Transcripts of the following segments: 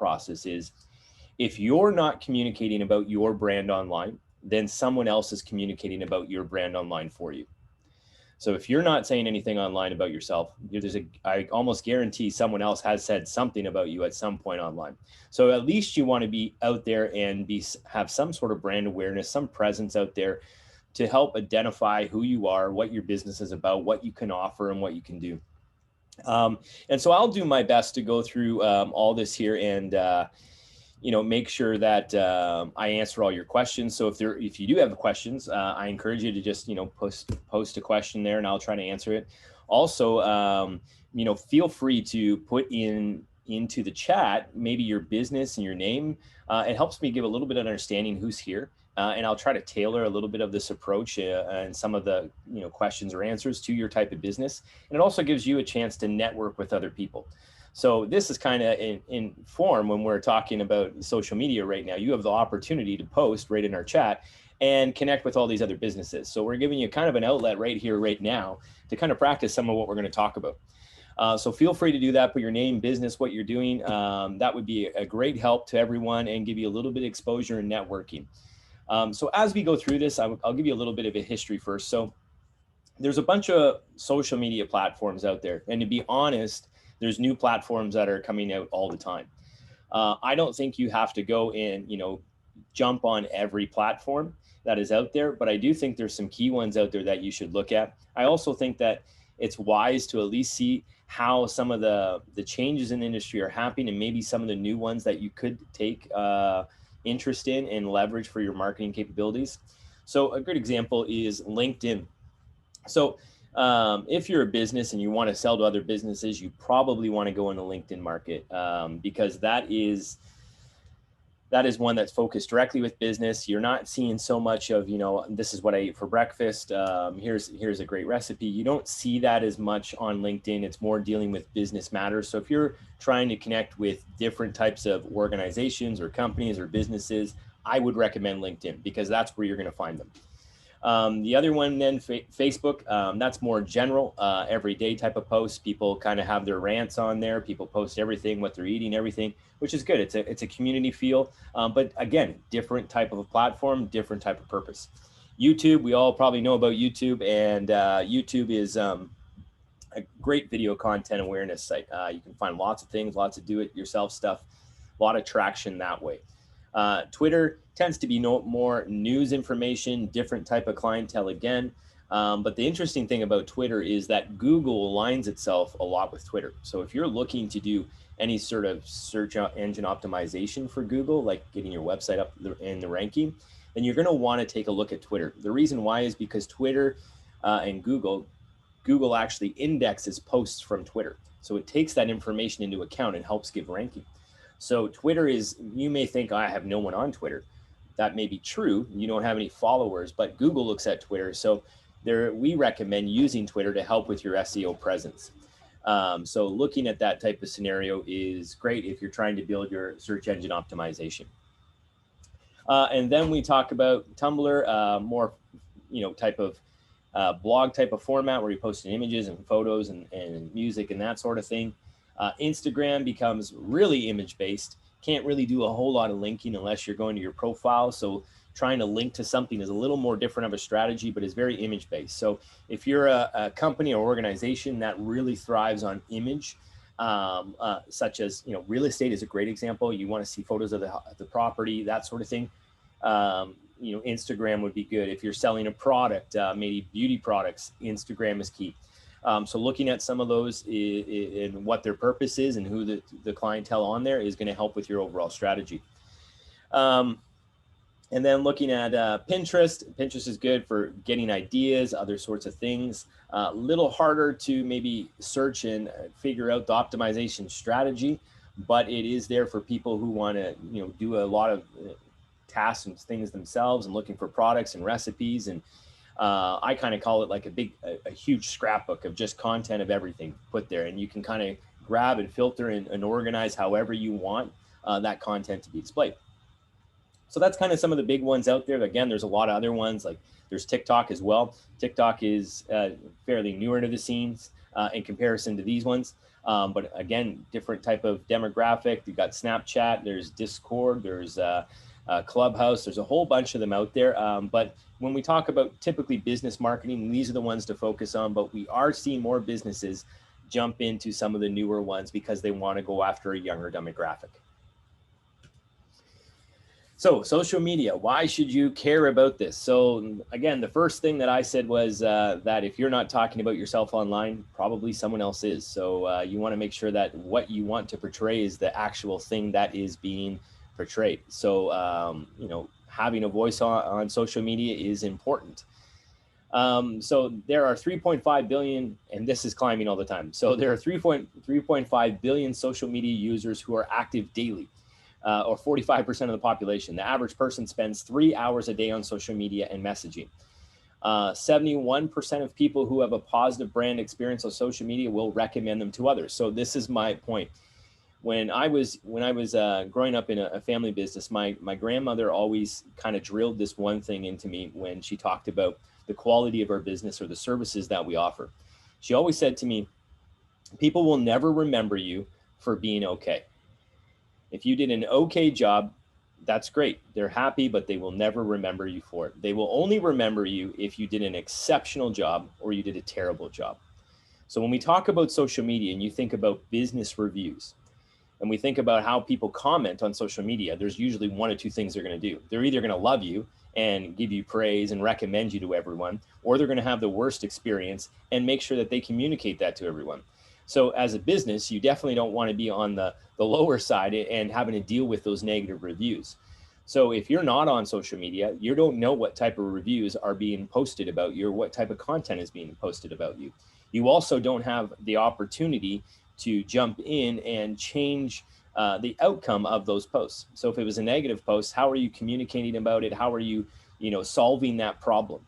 process is, if you're not communicating about your brand online, then someone else is communicating about your brand online for you. So if you're not saying anything online about yourself, I almost guarantee someone else has said something about you at some point online. So at least you want to be out there and have some sort of brand awareness, some presence out there to help identify who you are, what your business is about, what you can offer, and what you can do. And so I'll do my best to go through all this here and make sure that I answer all your questions. So if you do have questions, I encourage you to just post a question there, and I'll try to answer it. Also, feel free to put into the chat maybe your business and your name. It helps me give a little bit of understanding who's here. And I'll try to tailor a little bit of this approach and some of the questions or answers to your type of business. And it also gives you a chance to network with other people. So this is kind of in form when we're talking about social media right now. You have the opportunity to post right in our chat and connect with all these other businesses. So we're giving you kind of an outlet right here, right now, to kind of practice some of what we're going to talk about. So feel free to do that. Put your name, business, what you're doing. That would be a great help to everyone and give you a little bit of exposure and networking. So as we go through this, I'll give you a little bit of a history first. So there's a bunch of social media platforms out there. And to be honest, there's new platforms that are coming out all the time. I don't think you have to go and, jump on every platform that is out there, but I do think there's some key ones out there that you should look at. I also think that it's wise to at least see how some of the changes in the industry are happening, and maybe some of the new ones that you could take interest in and leverage for your marketing capabilities. So a good example is LinkedIn. So if you're a business and you want to sell to other businesses, you probably want to go in the LinkedIn market because that is one that's focused directly with business. You're not seeing so much of, this is what I ate for breakfast. Here's a great recipe. You don't see that as much on LinkedIn. It's more dealing with business matters. So if you're trying to connect with different types of organizations or companies or businesses, I would recommend LinkedIn because that's where you're going to find them. The other one then, Facebook, that's more general, everyday type of posts. People kind of have their rants on there. People post everything, what they're eating, everything, which is good. It's a community feel, but again, different type of a platform, different type of purpose. YouTube, we all probably know about YouTube, and YouTube is a great video content awareness site. You can find lots of things, lots of do-it-yourself stuff, a lot of traction that way. Twitter tends to be more news information, different type of clientele again. But the interesting thing about Twitter is that Google aligns itself a lot with Twitter. So if you're looking to do any sort of search engine optimization for Google, like getting your website up in the ranking, then you're going to want to take a look at Twitter. The reason why is because Twitter and Google actually indexes posts from Twitter. So it takes that information into account and helps give ranking. So Twitter is, you may think, I have no one on Twitter. That may be true. You don't have any followers, but Google looks at Twitter. So we recommend using Twitter to help with your SEO presence. So looking at that type of scenario is great if you're trying to build your search engine optimization. And then we talk about Tumblr, more, type of blog type of format where you're posting images and photos and music and that sort of thing. Instagram becomes really image-based. Can't really do a whole lot of linking unless you're going to your profile. So trying to link to something is a little more different of a strategy, but is very image-based. So if you're a company or organization that really thrives on image, such as, real estate is a great example. You want to see photos of the property, that sort of thing. Instagram would be good. If you're selling a product, maybe beauty products, Instagram is key. So looking at some of those and what their purpose is and who the clientele on there is going to help with your overall strategy. And then looking at Pinterest. Pinterest is good for getting ideas, other sorts of things. A little harder to maybe search and figure out the optimization strategy, but it is there for people who want to do a lot of tasks and things themselves and looking for products and recipes. And I kind of call it like a huge scrapbook of just content of everything put there. And you can kind of grab and filter and organize however you want that content to be displayed. So that's kind of some of the big ones out there. Again, there's a lot of other ones, like there's TikTok as well. TikTok is fairly newer to the scenes in comparison to these ones. But again, different type of demographic. You've got Snapchat, there's Discord, there's Clubhouse, there's a whole bunch of them out there. But when we talk about typically business marketing, these are the ones to focus on, but we are seeing more businesses jump into some of the newer ones because they want to go after a younger demographic. So social media, why should you care about this? So again, the first thing that I said was that if you're not talking about yourself online, probably someone else is. So you want to make sure that what you want to portray is the actual thing that is being portrayed. So, you know, having a voice on social media is important. So there are 3.5 billion, and this is climbing all the time. So there are 3.5 billion social media users who are active daily. Or 45% of the population. The average person spends 3 hours a day on social media and messaging. 71% of people who have a positive brand experience on social media will recommend them to others. So this is my point. When I was growing up in a family business, my grandmother always kind of drilled this one thing into me when she talked about the quality of our business or the services that we offer. She always said to me, people will never remember you for being okay. If you did an okay job, that's great. They're happy, but they will never remember you for it. They will only remember you if you did an exceptional job or you did a terrible job. So when we talk about social media and you think about business reviews and we think about how people comment on social media, there's usually one or two things they're going to do. They're either going to love you and give you praise and recommend you to everyone, or they're going to have the worst experience and make sure that they communicate that to everyone. So as a business, you definitely don't want to be on the lower side and having to deal with those negative reviews. So if you're not on social media, you don't know what type of reviews are being posted about you or what type of content is being posted about you. You also don't have the opportunity to jump in and change the outcome of those posts. So if it was a negative post, how are you communicating about it? How are you, solving that problem?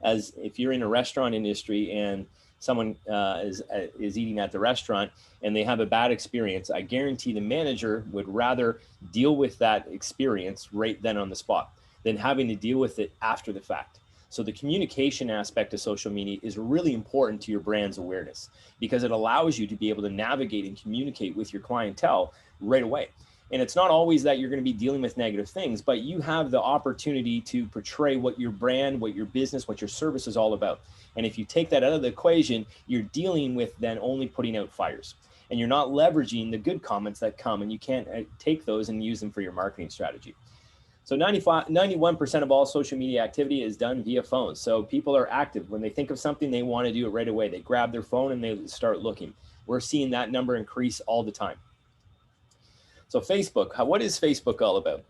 As if you're in a restaurant industry and someone is eating at the restaurant and they have a bad experience, I guarantee the manager would rather deal with that experience right then on the spot than having to deal with it after the fact. So the communication aspect of social media is really important to your brand's awareness because it allows you to be able to navigate and communicate with your clientele right away. And it's not always that you're going to be dealing with negative things, but you have the opportunity to portray what your brand, what your business, what your service is all about. And if you take that out of the equation, you're dealing with then only putting out fires. And you're not leveraging the good comments that come, and you can't take those and use them for your marketing strategy. So 91% of all social media activity is done via phone. So people are active. When they think of something, they want to do it right away. They grab their phone and they start looking. We're seeing that number increase all the time. So Facebook, what is Facebook all about?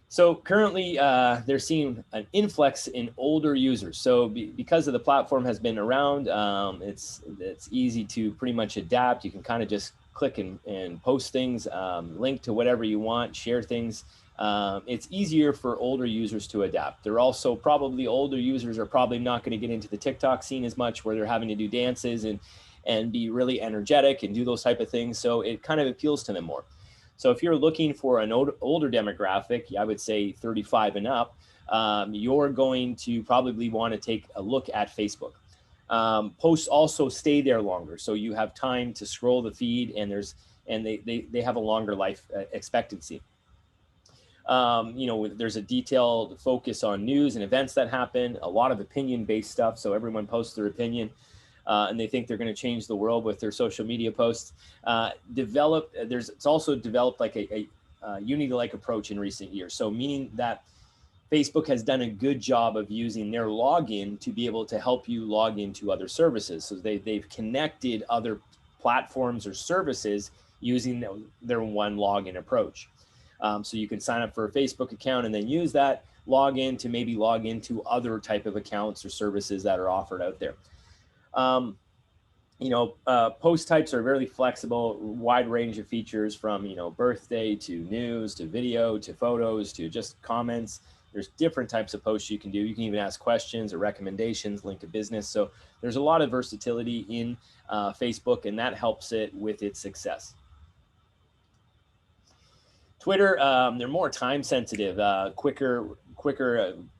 So currently they're seeing an influx in older users. So because of the platform has been around, it's easy to pretty much adapt. You can kind of just click and post things, link to whatever you want, share things. It's easier for older users to adapt. They're also probably older users are probably not going to get into the TikTok scene as much where they're having to do dances and be really energetic and do those type of things. So it kind of appeals to them more. So if you're looking for an older demographic, I would say 35 and up, you're going to probably want to take a look at Facebook. Posts also stay there longer, so you have time to scroll the feed, and they have a longer life expectancy. There's a detailed focus on news and events that happen, a lot of opinion-based stuff, so everyone posts their opinion. And they think they're going to change the world with their social media posts. It's also developed like a Unity-like approach in recent years. So meaning that Facebook has done a good job of using their login to be able to help you log into other services. So they've connected other platforms or services using their one login approach. So you can sign up for a Facebook account and then use that login to maybe log into other type of accounts or services that are offered out there. Post types are very flexible, wide range of features from, birthday to news to video to photos to just comments. There's different types of posts you can do. You can even ask questions or recommendations, link to business. So there's a lot of versatility in Facebook, and that helps it with its success. Twitter, they're more time sensitive, quicker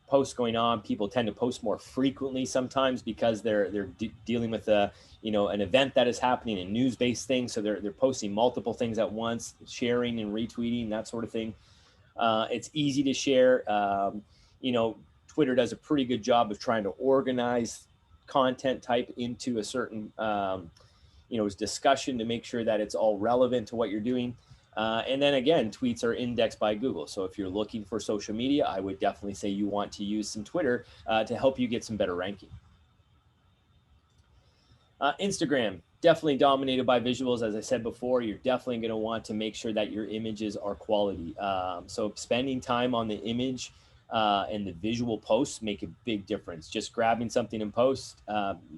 posts going on. People tend to post more frequently sometimes because they're dealing with a, you know, an event that is happening, a news-based thing. So they're posting multiple things at once, sharing and retweeting, that sort of thing. It's easy to share. You know, Twitter does a pretty good job of trying to organize content type into a certain, you know, discussion to make sure that it's all relevant to what you're doing. And then again, tweets are indexed by Google. So if you're looking for social media, I would definitely say you want to use some Twitter to help you get some better ranking. Instagram, definitely dominated by visuals. As I said before, you're definitely going to want to make sure that your images are quality. So spending time on the image and the visual posts make a big difference. Just grabbing something and post,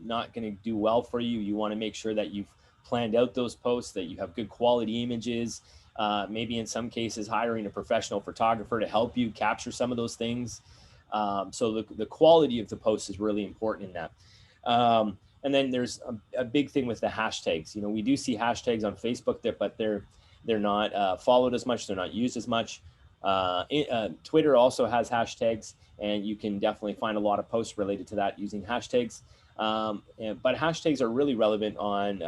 not going to do well for you. You want to make sure that you've planned out those posts, that you have good quality images, maybe in some cases hiring a professional photographer to help you capture some of those things. So the quality of the post is really important in that. And then there's a big thing with the hashtags. You know, we do see hashtags on Facebook there, but they're not followed as much. They're not used as much. Twitter also has hashtags, and you can definitely find a lot of posts related to that using hashtags. But hashtags are really relevant on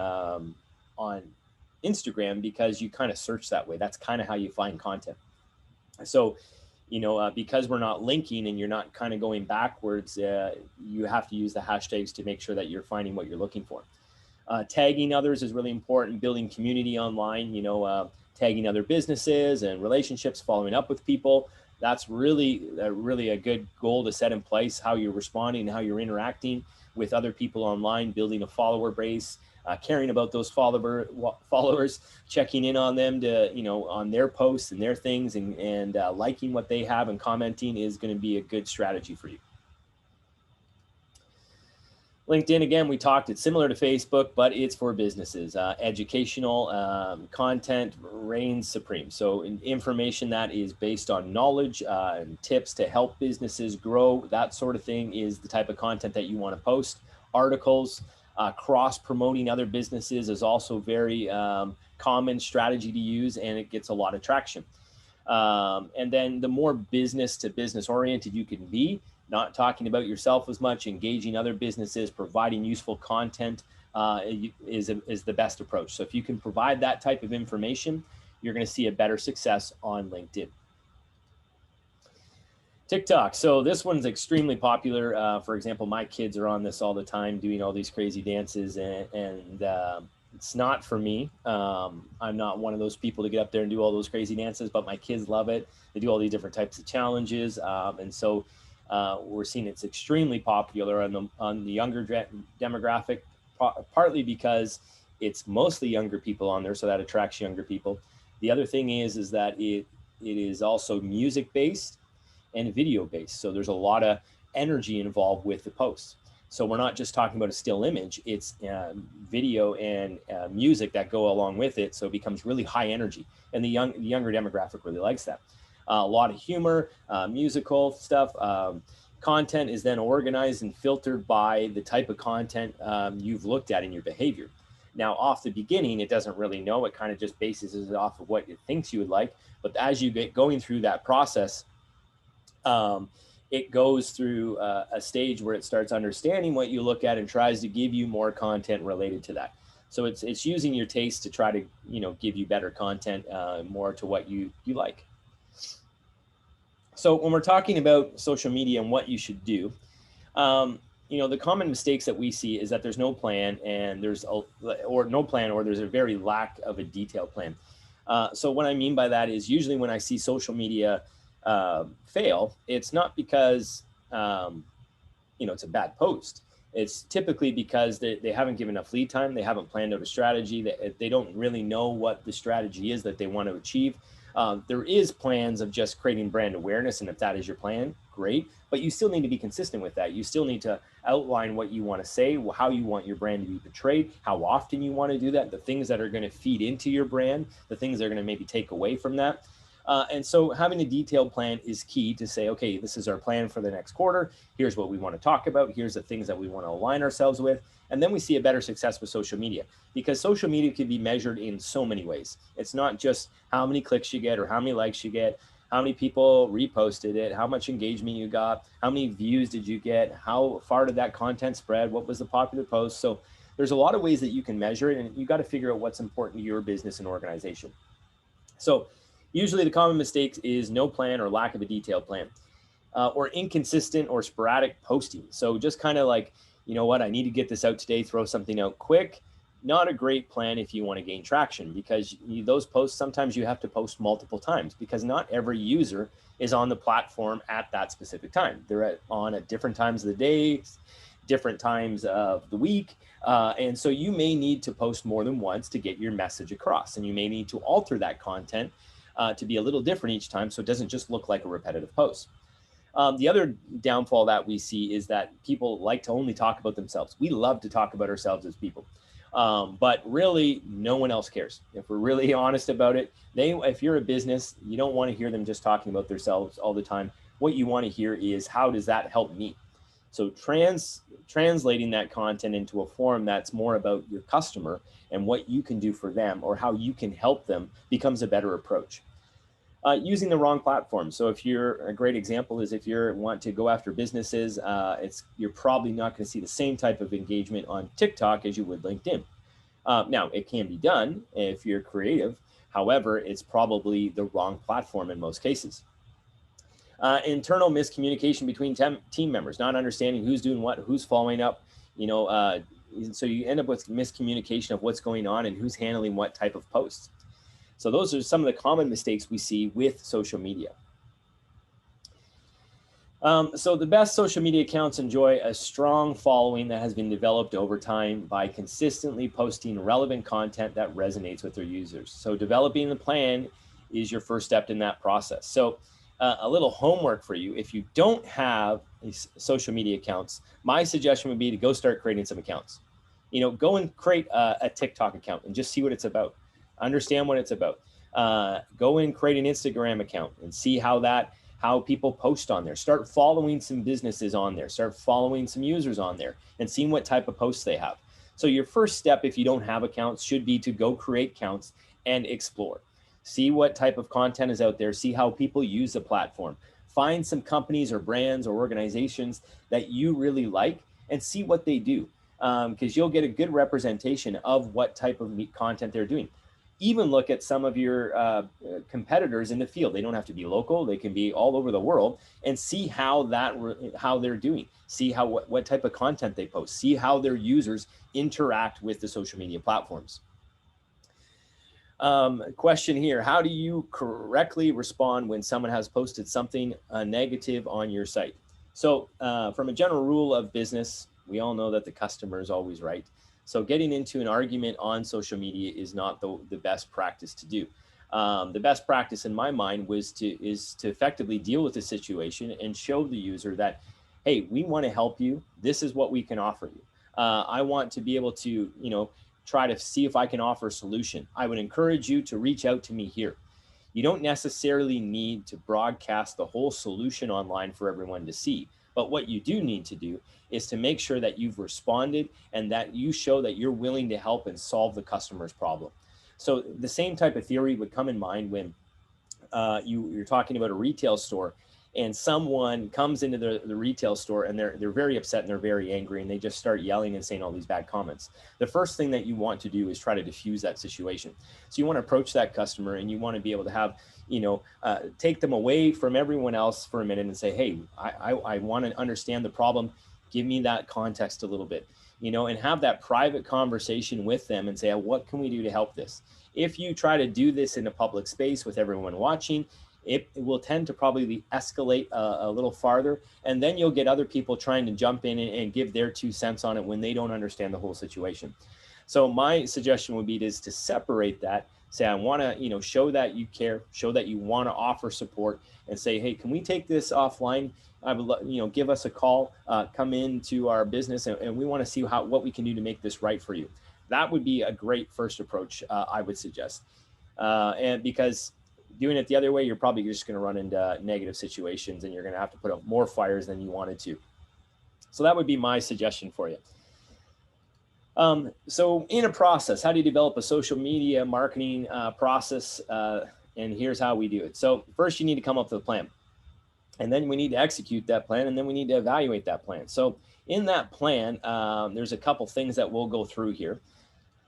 Instagram because you kind of search that way. That's kind of how you find content. So, you know, because we're not linking and you're not kind of going backwards, you have to use the hashtags to make sure that you're finding what you're looking for. Tagging others is really important. Building community online, you know, tagging other businesses and relationships, following up with people. That's really a good goal to set in place, how you're responding and how you're interacting with other people online, building a follower base, caring about those followers, checking in on them to, you know, on their posts and their things, and liking what they have and commenting is going to be a good strategy for you. LinkedIn, again, we talked, it's similar to Facebook, but it's for businesses. Educational content reigns supreme. So information that is based on knowledge and tips to help businesses grow, that sort of thing is the type of content that you want to post. Articles, cross-promoting other businesses is also very common strategy to use, and it gets a lot of traction. And then the more business to business oriented you can be, not talking about yourself as much, engaging other businesses, providing useful content is the best approach. So if you can provide that type of information, you're going to see a better success on LinkedIn. TikTok. So this one's extremely popular. For example, my kids are on this all the time, doing all these crazy dances, and it's not for me. I'm not one of those people to get up there and do all those crazy dances, but my kids love it. They do all these different types of challenges, and so we're seeing it's extremely popular on the younger demographic, partly because it's mostly younger people on there, so that attracts younger people. The other thing is that it is also music based and video based, so there's a lot of energy involved with the posts. So we're not just talking about a still image, it's video and music that go along with it, so it becomes really high energy, and the younger demographic really likes that. A lot of humor, musical stuff. Content is then organized and filtered by the type of content you've looked at in your behavior. Now, off the beginning, it doesn't really know. It kind of just bases it off of what it thinks you would like. But as you get going through that process, it goes through a stage where it starts understanding what you look at and tries to give you more content related to that. So it's using your taste to try to, you know, give you better content, more to what you like. So when we're talking about social media and what you should do, you know, the common mistakes that we see is that there's no plan, and there's a very lack of a detailed plan. So what I mean by that is usually when I see social media fail, it's not because, you know, it's a bad post. It's typically because they haven't given enough lead time. They haven't planned out a strategy. They don't really know what the strategy is that they want to achieve. There is plans of just creating brand awareness, and if that is your plan, great. But you still need to be consistent with that. You still need to outline what you want to say, how you want your brand to be portrayed, how often you want to do that, the things that are going to feed into your brand, the things that are going to maybe take away from that. And so having a detailed plan is key to say, okay, this is our plan for the next quarter. Here's what we want to talk about. Here's the things that we want to align ourselves with. And then we see a better success with social media, because social media can be measured in so many ways. It's not just how many clicks you get or how many likes you get. how many people reposted it, how much engagement you got, how many views did you get, how far did that content spread, what was the popular post. So there's a lot of ways that you can measure it, and you got to figure out what's important to your business and organization. So usually the common mistake is no plan or lack of a detailed plan, or inconsistent or sporadic posting. So just kind of like, you know what, I need to get this out today, throw something out quick. Not a great plan if you want to gain traction, because those posts, sometimes you have to post multiple times, because not every user is on the platform at that specific time. They're on at different times of the day, different times of the week. And so you may need to post more than once to get your message across. And you may need to alter that content to be a little different each time, so it doesn't just look like a repetitive post. The other downfall that we see is that people like to only talk about themselves. We love to talk about ourselves as people. But really, no one else cares. If we're really honest about it, if you're a business, you don't want to hear them just talking about themselves all the time. What you want to hear is, how does that help me? So translating that content into a form that's more about your customer and what you can do for them, or how you can help them, becomes a better approach. Using the wrong platform. So if you're, a great example is if you want to go after businesses, you're probably not going to see the same type of engagement on TikTok as you would LinkedIn. Now, it can be done if you're creative. However, it's probably the wrong platform in most cases. Internal miscommunication between team members, not understanding who's doing what, who's following up, so you end up with miscommunication of what's going on and who's handling what type of posts. So those are some of the common mistakes we see with social media. So the best social media accounts enjoy a strong following that has been developed over time by consistently posting relevant content that resonates with their users. So developing the plan is your first step in that process. So a little homework for you: if you don't have these social media accounts, my suggestion would be to go start creating some accounts. Go and create a TikTok account and just see what it's about. Understand what it's about. Go and create an Instagram account and see how people post on there. Start following some businesses on there. Start following some users on there and seeing what type of posts they have. So your first step, if you don't have accounts, should be to go create accounts and explore. See what type of content is out there. See how people use the platform. Find some companies or brands or organizations that you really like and see what they do, because you'll get a good representation of what type of content they're doing. Even look at some of your competitors in the field. They don't have to be local. They can be all over the world, and see how they're doing. See what type of content they post. See how their users interact with the social media platforms. Question here: how do you correctly respond when someone has posted something negative on your site? So from a general rule of business, we all know that the customer is always right. So getting into an argument on social media is not the best practice to do. The best practice in my mind is to effectively deal with the situation and show the user that, hey, we want to help you. This is what we can offer you. I want to be able to, try to see if I can offer a solution. I would encourage you to reach out to me here. You don't necessarily need to broadcast the whole solution online for everyone to see. But what you do need to do is to make sure that you've responded and that you show that you're willing to help and solve the customer's problem. So the same type of theory would come in mind when you're talking about a retail store, and someone comes into the retail store and they're very upset and they're very angry, and they just start yelling and saying all these bad comments. The first thing that you want to do is try to diffuse that situation. So you want to approach that customer and you want to be able to have, take them away from everyone else for a minute and say, hey, I want to understand the problem. Give me that context a little bit, and have that private conversation with them and say, what can we do to help this? If you try to do this in a public space with everyone watching, it will tend to probably escalate a little farther, and then you'll get other people trying to jump in and give their 2 cents on it when they don't understand the whole situation. So my suggestion would be to separate that. Say, I want to, show that you care, show that you want to offer support, and say, hey, can we take this offline? I would, give us a call, come into our business, and we want to see what we can do to make this right for you. That would be a great first approach, I would suggest. And because doing it the other way, you're probably just going to run into negative situations, and you're going to have to put out more fires than you wanted to. So that would be my suggestion for you. So in a process, how do you develop a social media marketing process And here's how we do it. So first you need to come up with a plan, and then we need to execute that plan, and then we need to evaluate that plan. So in that plan, there's a couple things that we'll go through here.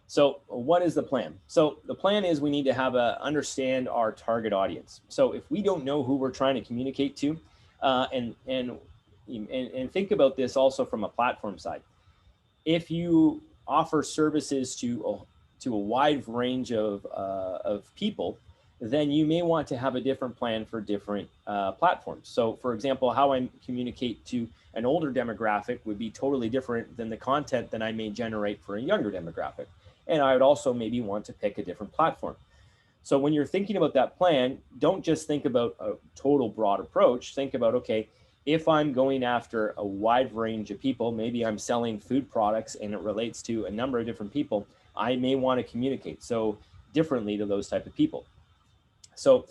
So what is the plan? So the plan is we need to understand our target audience. So if we don't know who we're trying to communicate to, and think about this also from a platform side. If you offer services to a wide range of people, then you may want to have a different plan for different platforms. So for example, how I communicate to an older demographic would be totally different than the content that I may generate for a younger demographic. And I would also maybe want to pick a different platform. So when you're thinking about that plan, don't just think about a total broad approach. Think about, okay, if I'm going after a wide range of people, maybe I'm selling food products and it relates to a number of different people, I may want to communicate so differently to those type of people. So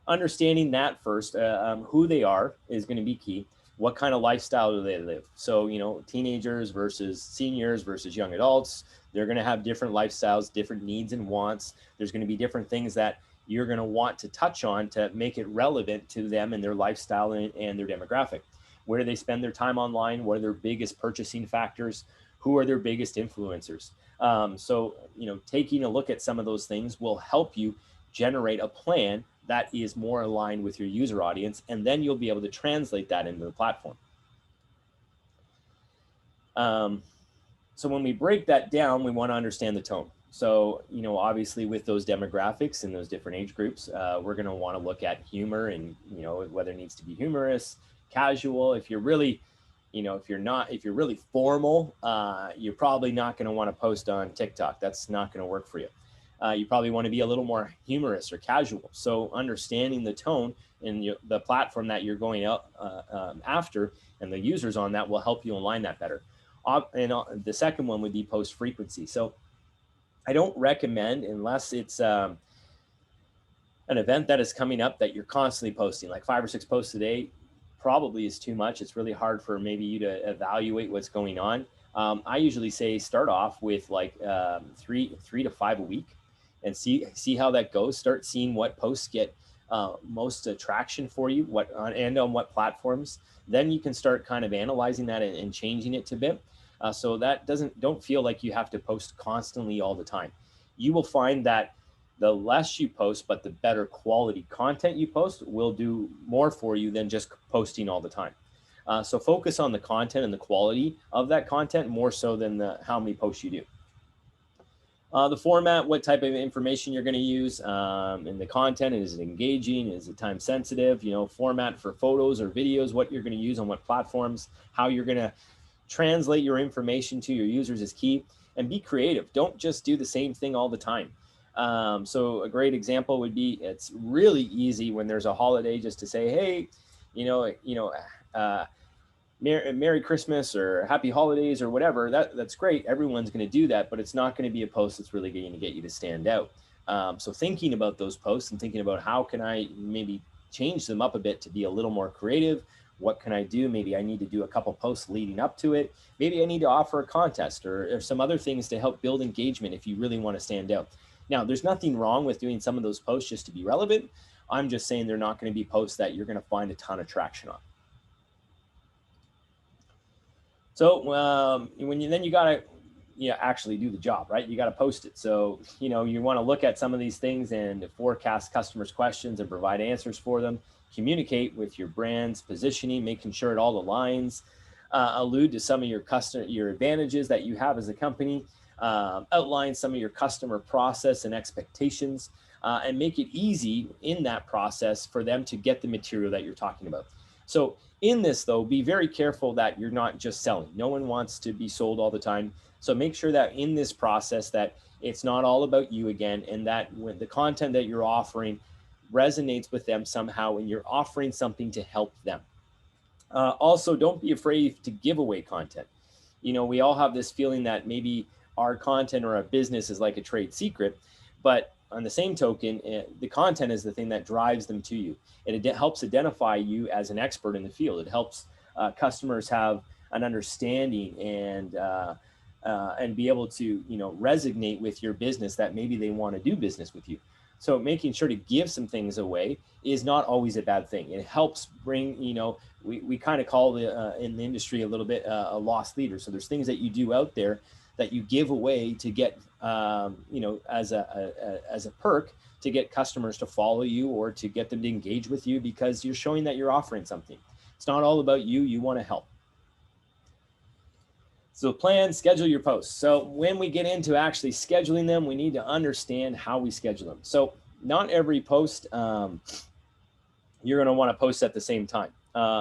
understanding that first, who they are is going to be key. What kind of lifestyle do they live? So, teenagers versus seniors versus young adults, they're going to have different lifestyles, different needs and wants. There's going to be different things that you're going to want to touch on to make it relevant to them and their lifestyle and their demographic. Where do they spend their time online? What are their biggest purchasing factors? Who are their biggest influencers? So, taking a look at some of those things will help you generate a plan that is more aligned with your user audience, and then you'll be able to translate that into the platform. So when we break that down, we want to understand the tone. So, obviously with those demographics and those different age groups, we're going to want to look at humor and, whether it needs to be humorous, casual. If you're really, if you're really formal, you're probably not going to want to post on TikTok. That's not going to work for you. You probably want to be a little more humorous or casual. So understanding the tone and the platform that you're going out after and the users on that will help you align that better. And the second one would be post frequency. So I don't recommend, unless it's an event that is coming up that you're constantly posting, like 5 or 6 posts a day, probably is too much. It's really hard for maybe you to evaluate what's going on. I usually say start off with like 3 to 5 a week and see how that goes. Start seeing what posts get most attraction for you, and on what platforms. Then you can start kind of analyzing that and changing it to a bit. So that don't feel like you have to post constantly all the time. You will find that the less you post, but the better quality content you post will do more for you than just posting all the time. So focus on the content and the quality of that content more so than how many posts you do. The format, what type of information you're going to use, and the content, is it engaging, is it time sensitive, format for photos or videos, what you're going to use on what platforms, how you're going to translate your information to your users is key. And be creative. Don't just do the same thing all the time. So a great example would be, it's really easy when there's a holiday just to say, hey, Merry Christmas or Happy Holidays or whatever. That's great. Everyone's going to do that, but it's not going to be a post that's really going to get you to stand out. So thinking about those posts and thinking about how can I maybe change them up a bit to be a little more creative. What can I do? Maybe I need to do a couple posts leading up to it. Maybe I need to offer a contest or some other things to help build engagement if you really want to stand out. Now, there's nothing wrong with doing some of those posts just to be relevant. I'm just saying they're not going to be posts that you're going to find a ton of traction on. So then you got to actually do the job, right? You got to post it. So, you want to look at some of these things and forecast customers' questions and provide answers for them. Communicate with your brand's positioning, making sure it all aligns. Allude to some of your advantages that you have as a company. Outline some of your customer process and expectations, and make it easy in that process for them to get the material that you're talking about. So in this, though, be very careful that you're not just selling. No one wants to be sold all the time. So make sure that in this process that it's not all about you again, and that when the content that you're offering resonates with them somehow, and you're offering something to help them. Also, don't be afraid to give away content. We all have this feeling that maybe our content or our business is like a trade secret, but on the same token, the content is the thing that drives them to you. It helps identify you as an expert in the field. It helps customers have an understanding and be able to resonate with your business, that maybe they want to do business with you. So making sure to give some things away is not always a bad thing. It helps bring, we kind of call in the industry a little bit a lost leader. So there's things that you do out there that you give away to get, as a perk to get customers to follow you or to get them to engage with you because you're showing that you're offering something. It's not all about you. You want to help. So plan, schedule your posts. So when we get into actually scheduling them, we need to understand how we schedule them. So not every post you're going to want to post at the same time.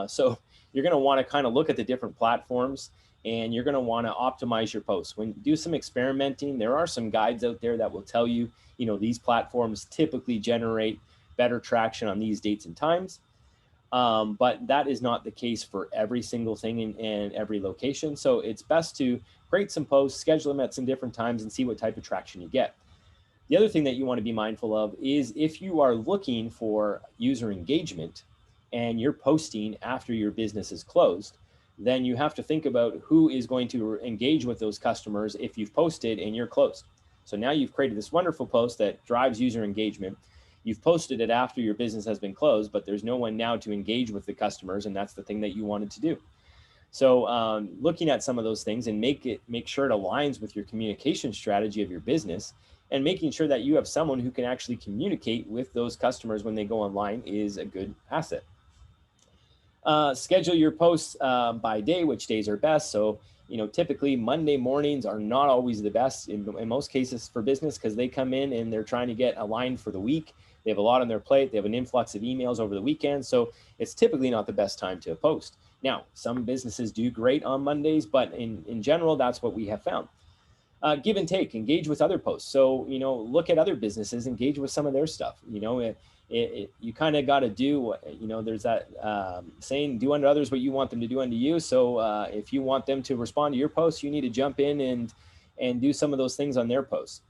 So you're going to want to kind of look at the different platforms and you're going to want to optimize your posts. When you do some experimenting, there are some guides out there that will tell you, these platforms typically generate better traction on these dates and times. But that is not the case for every single thing in every location. So it's best to create some posts, schedule them at some different times and see what type of traction you get. The other thing that you want to be mindful of is if you are looking for user engagement and you're posting after your business is closed, then you have to think about who is going to engage with those customers if you've posted and you're closed. So now you've created this wonderful post that drives user engagement. You've posted it after your business has been closed, but there's no one now to engage with the customers, and that's the thing that you wanted to do. So looking at some of those things and make sure it aligns with your communication strategy of your business and making sure that you have someone who can actually communicate with those customers when they go online is a good asset. Schedule your posts by day, which days are best. So, typically Monday mornings are not always the best in most cases for business because they come in and they're trying to get aligned for the week. They have a lot on their plate. They have an influx of emails over the weekend. So it's typically not the best time to post. Now, some businesses do great on Mondays, but in general, that's what we have found. Give and take, engage with other posts. So, look at other businesses, engage with some of their stuff. You kind of got to do, there's that saying, do unto others what you want them to do unto you. So if you want them to respond to your posts, you need to jump in and do some of those things on their posts.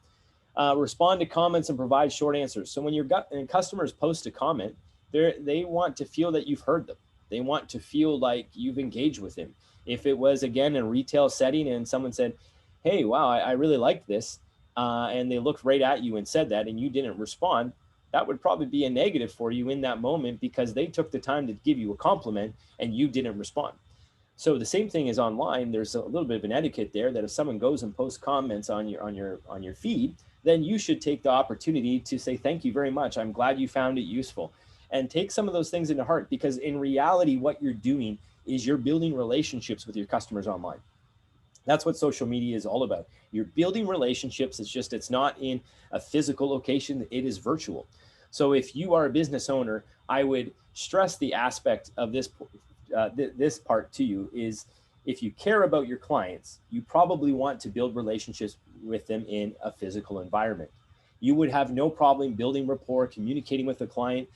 Respond to comments and provide short answers. So when customers post a comment, they want to feel that you've heard them. They want to feel like you've engaged with them. If it was, again, in a retail setting and someone said, hey, wow, I really liked this, and they looked right at you and said that, and you didn't respond, that would probably be a negative for you in that moment because they took the time to give you a compliment and you didn't respond. So the same thing is online. There's a little bit of an etiquette there that if someone goes and posts comments on your feed, then you should take the opportunity to say, thank you very much. I'm glad you found it useful. And take some of those things into heart because in reality, what you're doing is you're building relationships with your customers online. That's what social media is all about. You're building relationships. It's not in a physical location. It is virtual. So if you are a business owner, I would stress the aspect of this part to you is if you care about your clients, you probably want to build relationships with them in a physical environment. You would have no problem building rapport, communicating with the client,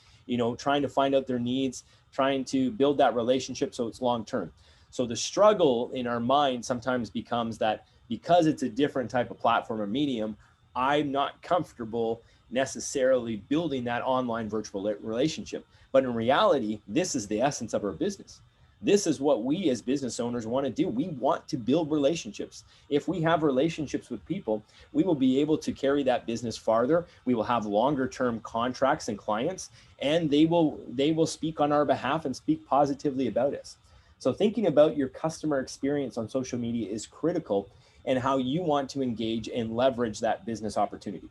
trying to find out their needs, trying to build that relationship so it's long-term. So the struggle in our mind sometimes becomes that because it's a different type of platform or medium, I'm not comfortable necessarily building that online virtual relationship. But in reality, this is the essence of our business. This is what we as business owners want to do. We want to build relationships. If we have relationships with people, we will be able to carry that business farther. We will have longer term contracts and clients, and they will speak on our behalf and speak positively about us. So thinking about your customer experience on social media is critical and how you want to engage and leverage that business opportunity.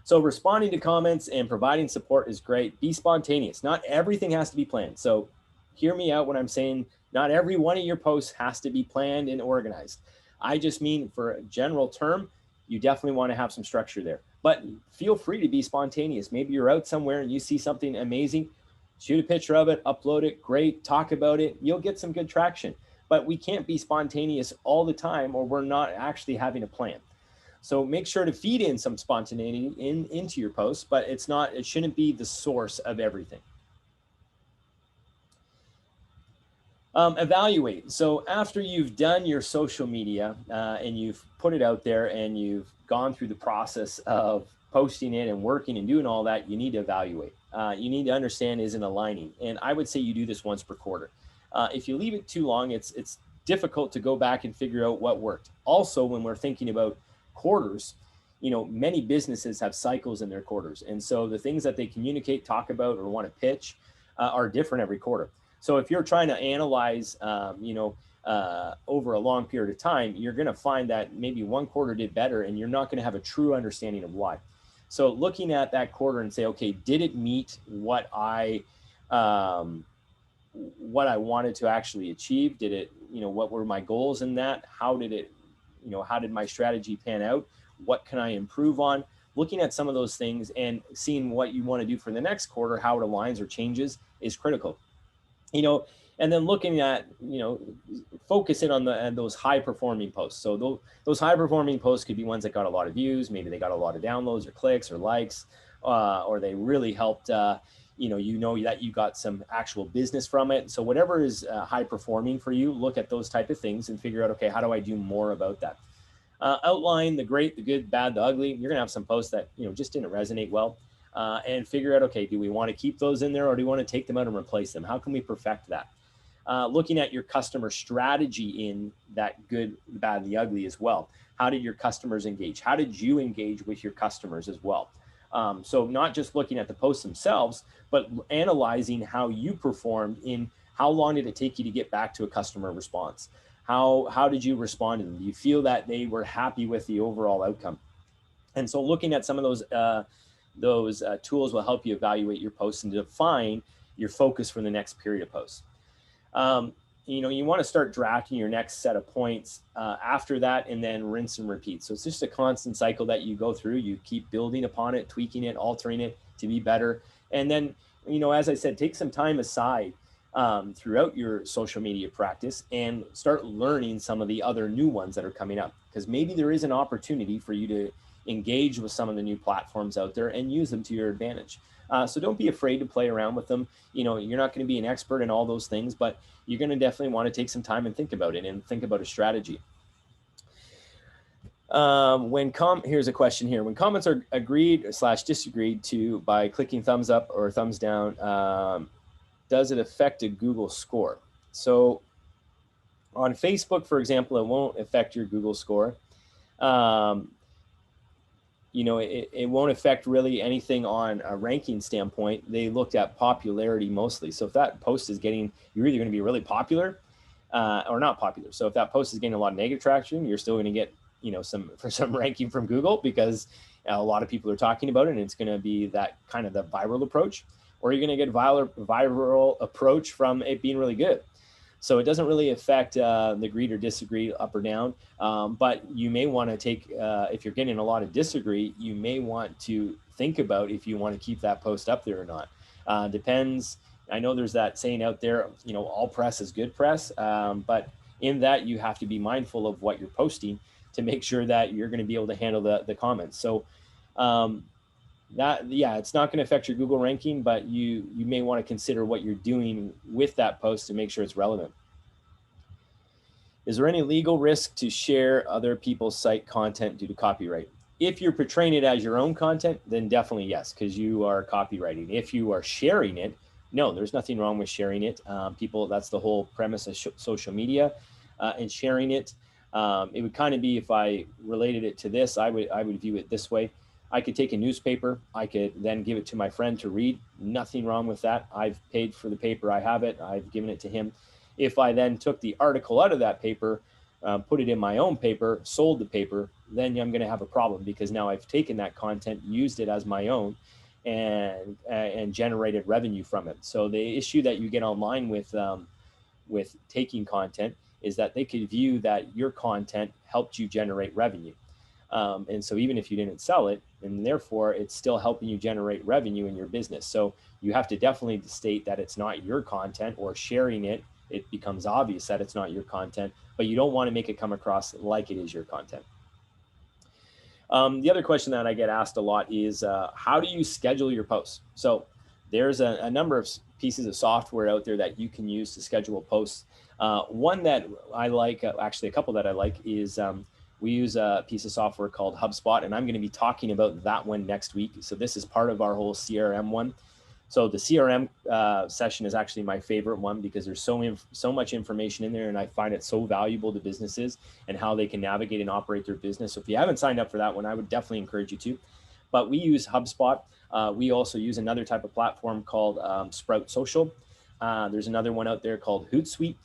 So responding to comments and providing support is great. Be spontaneous. Not everything has to be planned. So hear me out when I'm saying not every one of your posts has to be planned and organized. I just mean for a general term, you definitely want to have some structure there. But feel free to be spontaneous. Maybe you're out somewhere and you see something amazing. Shoot a picture of it, upload it, great, talk about it. You'll get some good traction. But we can't be spontaneous all the time or we're not actually having a plan. So make sure to feed in some spontaneity into your posts, but it shouldn't be the source of everything. Evaluate. So after you've done your social media and you've put it out there and you've gone through the process of posting it and working and doing all that, you need to evaluate. You need to understand is it aligning. And I would say you do this once per quarter. If you leave it too long, it's difficult to go back and figure out what worked. Also, when we're thinking about quarters, many businesses have cycles in their quarters. And so the things that they communicate, talk about, or want to pitch are different every quarter. So if you're trying to analyze, over a long period of time, you're going to find that maybe one quarter did better and you're not going to have a true understanding of why. So looking at that quarter and say, okay, did it meet what I wanted to actually achieve? Did it, what were my goals in that? How did it, how did my strategy pan out? What can I improve on? Looking at some of those things and seeing what you want to do for the next quarter, how it aligns or changes is critical. And then looking at, focusing on those high performing posts. So those high performing posts could be ones that got a lot of views. Maybe they got a lot of downloads or clicks or likes, or they really helped, that you got some actual business from it. So whatever is high performing for you, look at those type of things and figure out, okay, how do I do more about that? Outline the great, the good, bad, the ugly. You're going to have some posts that, just didn't resonate well. And figure out, okay, do we want to keep those in there or do we want to take them out and replace them? How can we perfect that? Looking at your customer strategy in that good, the bad, and the ugly as well. How did your customers engage? How did you engage with your customers as well? So not just looking at the posts themselves, but analyzing how you performed in how long did it take you to get back to a customer response? How did you respond to them? Do you feel that they were happy with the overall outcome? And so looking at some of those tools will help you evaluate your posts and define your focus for the next period of posts. You want to start drafting your next set of points after that, and then rinse and repeat. So it's just a constant cycle that you go through. You keep building upon it, tweaking it, altering it to be better. And then, as I said, take some time aside throughout your social media practice and start learning some of the other new ones that are coming up, because maybe there is an opportunity for you to engage with some of the new platforms out there and use them to your advantage. So don't be afraid to play around with them. You're not going to be an expert in all those things, but you're going to definitely want to take some time and think about it and think about a strategy. Here's a question here. When comments are agreed/disagreed to by clicking thumbs up or thumbs down, does it affect a Google score? So on Facebook, for example, it won't affect your Google score. It won't affect really anything on a ranking standpoint. They looked at popularity mostly. So if that post is getting, you're either going to be really popular or not popular. So if that post is getting a lot of negative traction, you're still going to get, some ranking from Google because a lot of people are talking about it, and it's going to be that kind of the viral approach, or you're going to get viral approach from it being really good. So it doesn't really affect the agree or disagree up or down, but you may want to take, if you're getting a lot of disagree, you may want to think about if you want to keep that post up there or not. Depends. I know there's that saying out there, all press is good press, but in that you have to be mindful of what you're posting to make sure that you're going to be able to handle the comments. So it's not going to affect your Google ranking, but you may want to consider what you're doing with that post to make sure it's relevant. Is there any legal risk to share other people's site content due to copyright? If you're portraying it as your own content, then definitely yes, because you are copywriting. If you are sharing it, no, there's nothing wrong with sharing it. That's the whole premise of social media and sharing it. It would kind of be, if I related it to this, I would view it this way. I could take a newspaper, I could then give it to my friend to read. Nothing wrong with that. I've paid for the paper, I have it, I've given it to him. If I then took the article out of that paper, put it in my own paper, sold the paper, then I'm going to have a problem, because now I've taken that content, used it as my own, and generated revenue from it. So the issue that you get online with taking content is that they could view that your content helped you generate revenue. And so even if you didn't sell it, and therefore it's still helping you generate revenue in your business. So you have to definitely state that it's not your content, or sharing it, it becomes obvious that it's not your content, but you don't want to make it come across like it is your content. The other question that I get asked a lot is, how do you schedule your posts? So there's a number of pieces of software out there that you can use to schedule posts. One that I like, actually a couple that I like, is we use a piece of software called HubSpot, and I'm going to be talking about that one next week. So this is part of our whole CRM one. So the CRM session is actually my favorite one because there's so much information in there, and I find it so valuable to businesses and how they can navigate and operate their business. So if you haven't signed up for that one, I would definitely encourage you to. But we use HubSpot. We also use another type of platform called Sprout Social. There's another one out there called Hootsuite.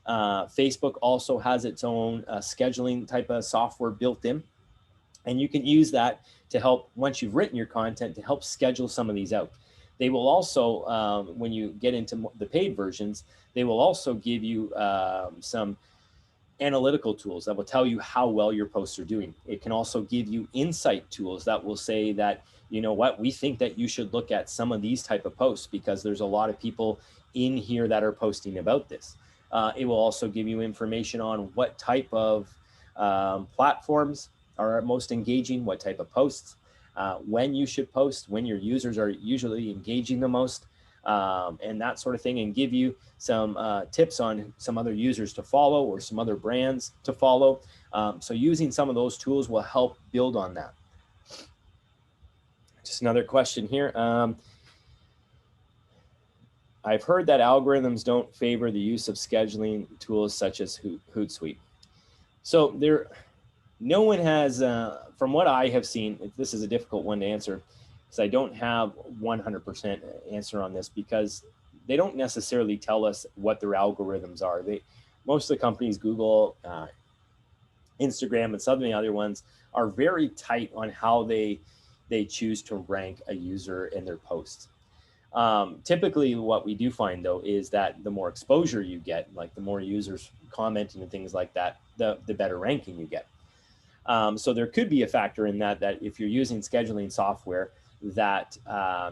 Facebook also has its own scheduling type of software built in. And you can use that to help, once you've written your content, to help schedule some of these out. They will also, when you get into the paid versions, they will also give you some analytical tools that will tell you how well your posts are doing. It can also give you insight tools that will say that, you know what, we think that you should look at some of these type of posts because there's a lot of people in here that are posting about this. It will also give you information on what type of platforms are most engaging, what type of posts, when you should post, when your users are usually engaging the most, and that sort of thing, and give you some tips on some other users to follow or some other brands to follow. So using some of those tools will help build on that. Just another question here. I've heard that algorithms don't favor the use of scheduling tools such as Hootsuite. So no one has, from what I have seen, this is a difficult one to answer because I don't have 100% answer on this because they don't necessarily tell us what their algorithms are. Most of the companies, Google, Instagram, and some of the other ones are very tight on how they choose to rank a user in their posts. Typically what we do find though is that the more exposure you get, like the more users commenting and things like that, the better ranking you get. So there could be a factor in that if you're using scheduling software that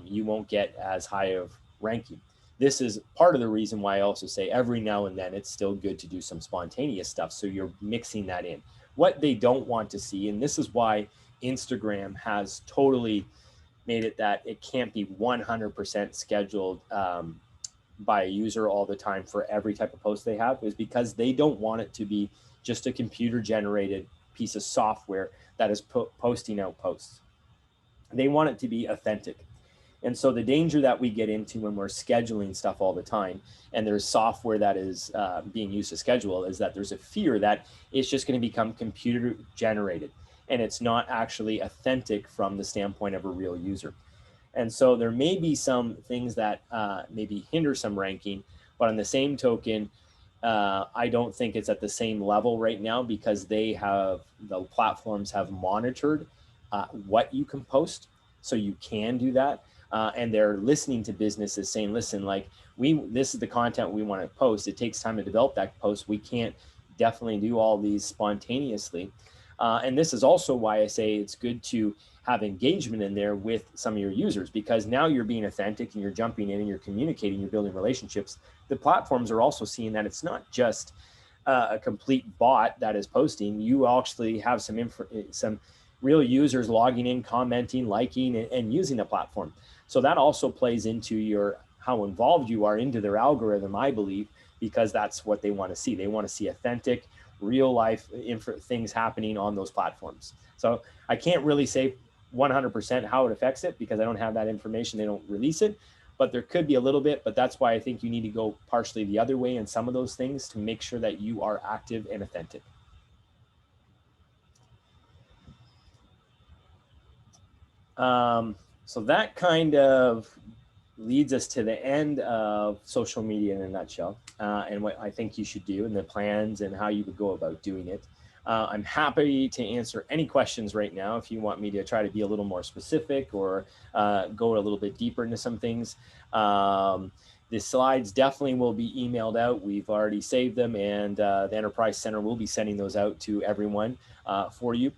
you won't get as high of ranking. This is part of the reason why I also say every now and then it's still good to do some spontaneous stuff. So you're mixing that in. What they don't want to see, and this is why Instagram has totally made it that it can't be 100% scheduled by a user all the time for every type of post they have, is because they don't want it to be just a computer generated piece of software that is posting out posts. They want it to be authentic. And so the danger that we get into when we're scheduling stuff all the time, and there's software that is being used to schedule, is that there's a fear that it's just going to become computer generated and it's not actually authentic from the standpoint of a real user. And so there may be some things that maybe hinder some ranking, but on the same token, I don't think it's at the same level right now because the platforms have monitored what you can post, so you can do that. And they're listening to businesses saying, listen, like this is the content we want to post. It takes time to develop that post. We can't definitely do all these spontaneously. And this is also why I say it's good to have engagement in there with some of your users, because now you're being authentic and you're jumping in and you're communicating, you're building relationships. The platforms are also seeing that it's not just a complete bot that is posting. You actually have some real users logging in, commenting, liking, and using the platform. So that also plays into how involved you are into their algorithm, I believe, because that's what they want to see. They want to see authentic, real life things happening on those platforms. So I can't really say 100% how it affects it because I don't have that information. They don't release it, but there could be a little bit. But that's why I think you need to go partially the other way in some of those things to make sure that you are active and authentic. So that kind of leads us to the end of social media in a nutshell, and what I think you should do and the plans and how you would go about doing it. I'm happy to answer any questions right now if you want me to try to be a little more specific or go a little bit deeper into some things. The slides definitely will be emailed out. We've already saved them, and the Enterprise Center will be sending those out to everyone for you.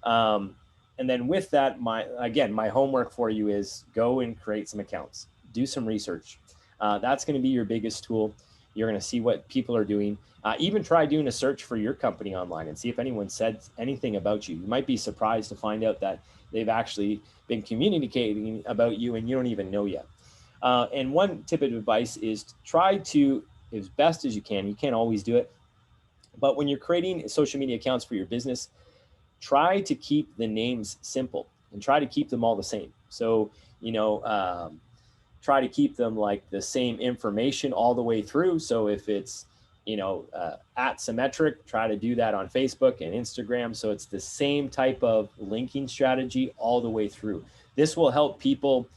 And then with that, my homework for you is go and create some accounts. Do some research. That's going to be your biggest tool. You're going to see what people are doing. Even try doing a search for your company online and see if anyone said anything about you. You might be surprised to find out that they've actually been communicating about you and you don't even know yet. And one tip of advice is try to, as best as you can't always do it, but when you're creating social media accounts for your business, try to keep the names simple and try to keep them all the same. So, try to keep them like the same information all the way through. So if it's, at symmetric, try to do that on Facebook and Instagram. So it's the same type of linking strategy all the way through. This will help people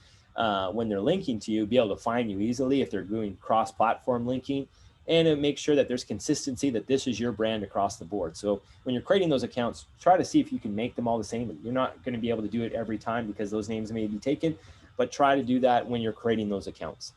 when they're linking to you be able to find you easily if they're doing cross-platform linking, and it makes sure that there's consistency, that this is your brand across the board. So when you're creating those accounts, try to see if you can make them all the same. You're not going to be able to do it every time because those names may be taken, but try to do that when you're creating those accounts.